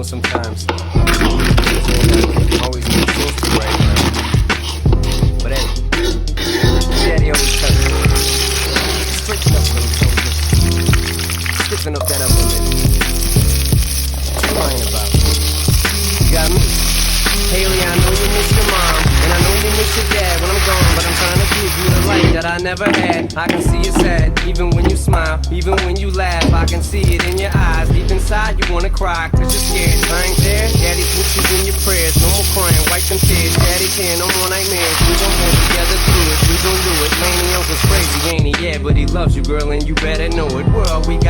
sometimes always need supposed to be right now. But hey, Daddy always tells me, straighten up, little soldier. Stiffen up that upper lip. What you lying about? You got me. Haley, I know you miss your mom, and I know you miss your dad when I'm gone, but I'm trying to give you the light that I never had. I can see it sad, even when you smile, even when you laugh. I can see it in your eyes, deep inside you wanna cry, cause you're scared. If I ain't there, Daddy's with you in your prayers. No more crying, wipe them tears, Daddy can, no more nightmares. We gon' hold together through it, we gon' do it. Laney Uncle's crazy, ain't he? Yeah, but he loves you, girl, and you better know it. World, we got